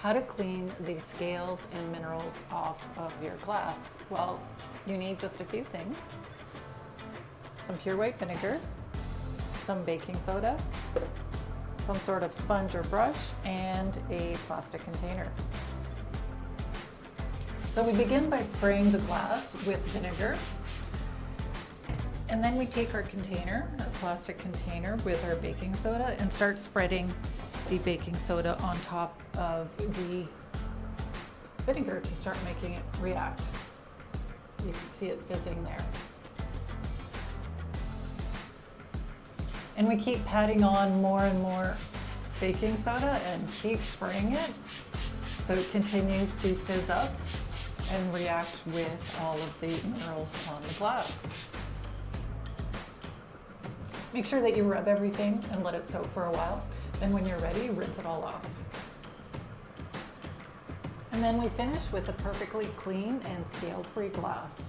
How to clean the scales and minerals off of your glass? Well, you need just a few things. Some pure white vinegar, some baking soda, some sort of sponge or brush, and a plastic container. So we begin by spraying the glass with vinegar. And then we take our container, our plastic container with our baking soda, and start spreading the baking soda on top of the vinegar to start making it react. You can see it fizzing there. And we keep patting on more and more baking soda and keep spraying it so it continues to fizz up and react with all of the minerals on the glass. Make sure that you rub everything and let it soak for a while. Then when you're ready, rinse it all off. And then we finish with a perfectly clean and scale-free glass.